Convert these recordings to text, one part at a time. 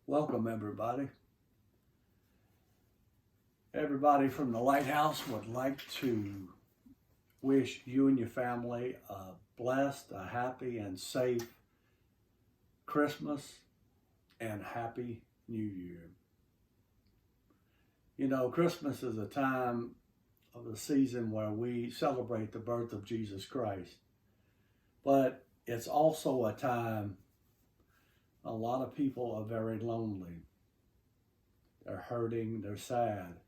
Welcome, everybody. Everybody from the Lighthouse would like to wish you and your family a blessed, a happy, and safe Christmas and Happy New Year. You know, Christmas is a time of the season where we celebrate the birth of Jesus Christ, but it's also a time a lot of people are very lonely. They're hurting, they're sad.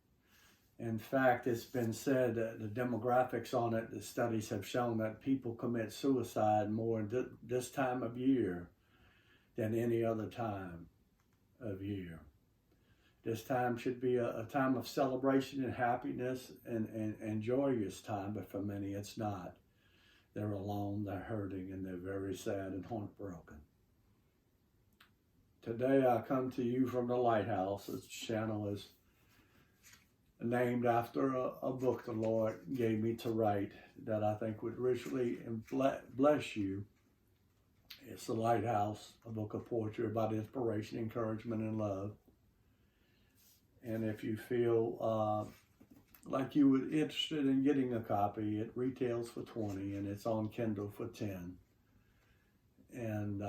In fact, it's been said that the demographics on it, the studies have shown that people commit suicide more this time of year than any other time of year. This time should be a time of celebration and happiness and joyous time, but for many it's not. They're alone, they're hurting, and they're very sad and heartbroken. Today I come to you from the Lighthouse. This channel is named after a book the Lord gave me to write that I think would richly bless you. It's The Lighthouse, a book of poetry about inspiration, encouragement, and love. And if you feel like you would interested in getting a copy, it retails for $20 and it's on Kindle for $10. And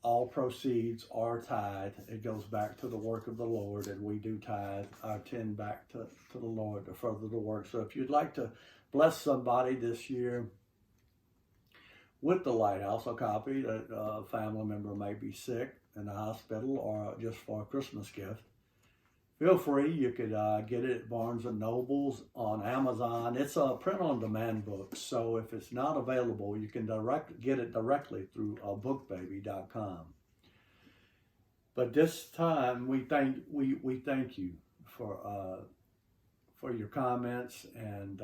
all proceeds are tithe. It goes back to the work of the Lord, and we do tithe our 10 back to the Lord to further the work. So if you'd like to bless somebody this year with the Lighthouse, a copy that a family member may be sick in the hospital or just for a Christmas gift, feel free. You could get it at Barnes & Nobles, on Amazon. It's a print-on-demand book, so if it's not available, you can get it directly through bookbaby.com. But this time, we thank you for your comments, and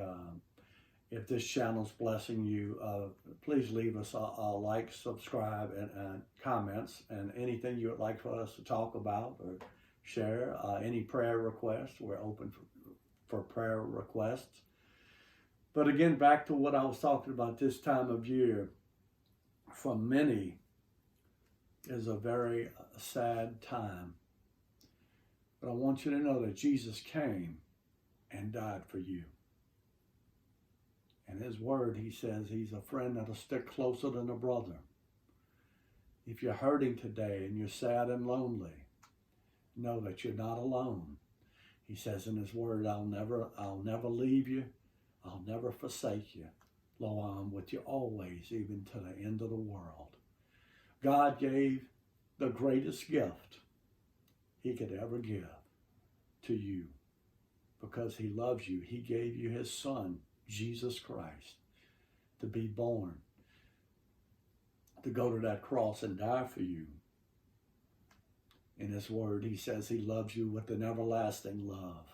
if this channel's blessing you, please leave us a like, subscribe, and comments, and anything you would like for us to talk about or share. Any prayer requests, we're open for prayer requests. But again, back to what I was talking about, this time of year for many is a very sad time. But I want you to know that Jesus came and died for you. In his word, he says he's a friend that'll stick closer than a brother. If you're hurting today and you're sad and lonely, know that you're not alone. He says in his word, I'll never leave you. I'll never forsake you. Lo, I'm with you always, even to the end of the world. God gave the greatest gift he could ever give to you because he loves you. He gave you his son, Jesus Christ, to be born, to go to that cross and die for you. In his word, he says he loves you with an everlasting love.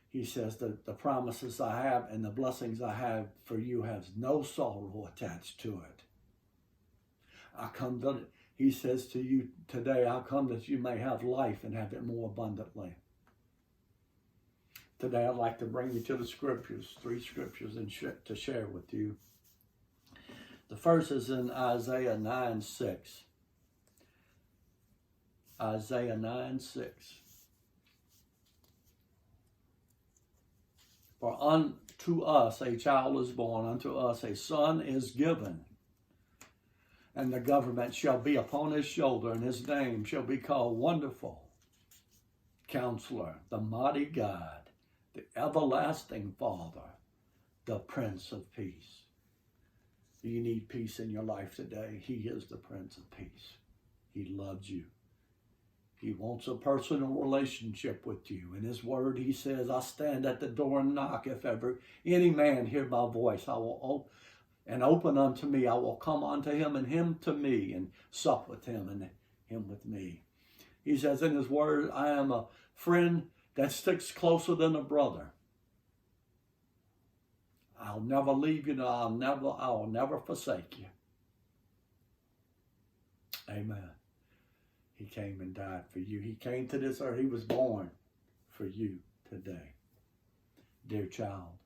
He says that the promises I have and the blessings I have for you has no sorrow attached to it. He says to you today, I come that you may have life and have it more abundantly. Today, I'd like to bring you to the scriptures, 3 scriptures to share with you. The first is in Isaiah 9:6. Isaiah 9:6. For unto us a child is born, unto us a son is given, and the government shall be upon his shoulder, and his name shall be called Wonderful Counselor, the Mighty God, the Everlasting Father, the Prince of Peace. Do you need peace in your life today? He is the Prince of Peace. He loves you. He wants a personal relationship with you. In his word, he says, I stand at the door and knock. If ever any man hear my voice, I will open unto me. I will come unto him and him to me and sup with him and him with me. He says in his word, I am a friend that sticks closer than a brother. I'll never leave you. I will never forsake you. Amen. He came and died for you. He came to this earth. He was born for you today, dear child.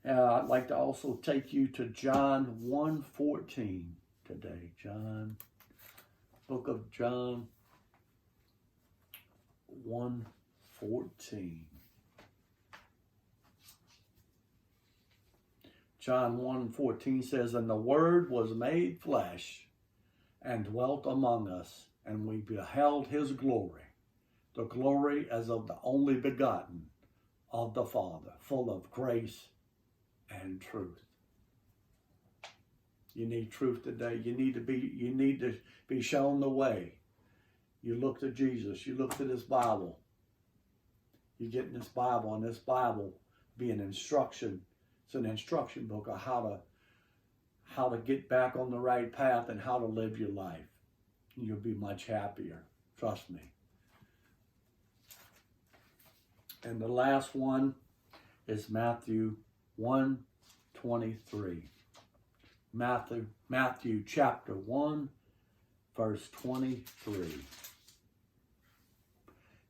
I'd like to also take you to John 1:14 today. John Book of John 1:14. John 1:14 says, "And the Word was made flesh and dwelt among us, and we beheld his glory, the glory as of the only begotten of the Father, full of grace and truth." You need truth today. You need to be shown the way. You look to Jesus. You look to this Bible. You get in this Bible, and this Bible be an instruction. It's an instruction book of how to get back on the right path and how to live your life. You'll be much happier. Trust me. And the last one is Matthew 1:23. Matthew chapter 1, verse 23.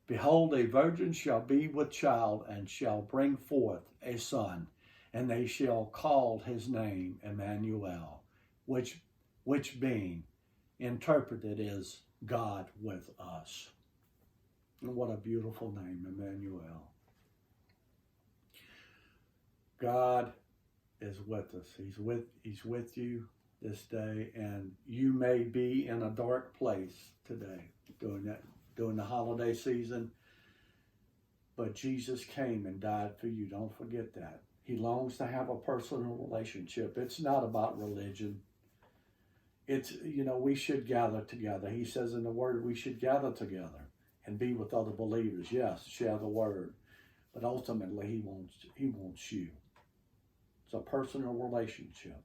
"Behold, a virgin shall be with child, and shall bring forth a son, and they shall call his name Emmanuel," which being interpreted is God with us. And what a beautiful name, Emmanuel. God is with us. He's with you this day, and you may be in a dark place today during the holiday season, but Jesus came and died for you. Don't forget that. He longs to have a personal relationship. It's not about religion. It's, we should gather together. He says in the Word, we should gather together and be with other believers. Yes, share the Word, but ultimately He wants you. It's a personal relationship.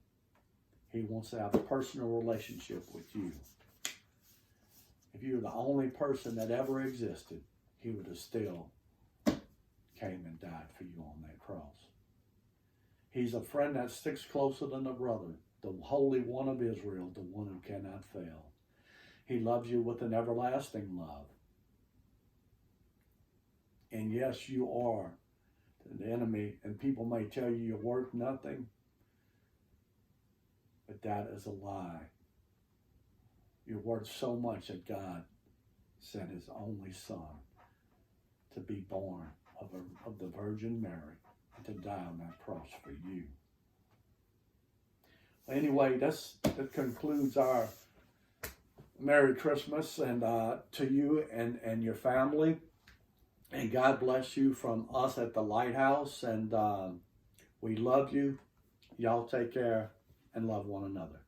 He wants to have a personal relationship with you. If you were the only person that ever existed, He would have still came and died for you on that cross. He's a friend that sticks closer than a brother, the Holy One of Israel, the one who cannot fail. He loves you with an everlasting love. And yes, you are the enemy, and people may tell you you're worth nothing, but that is a lie. You're worth so much that God sent His only Son to be born of the Virgin Mary and to die on that cross for you. Anyway, that concludes our Merry Christmas and to you and your family. And God bless you from us at the Lighthouse. And we love you. Y'all take care and love one another.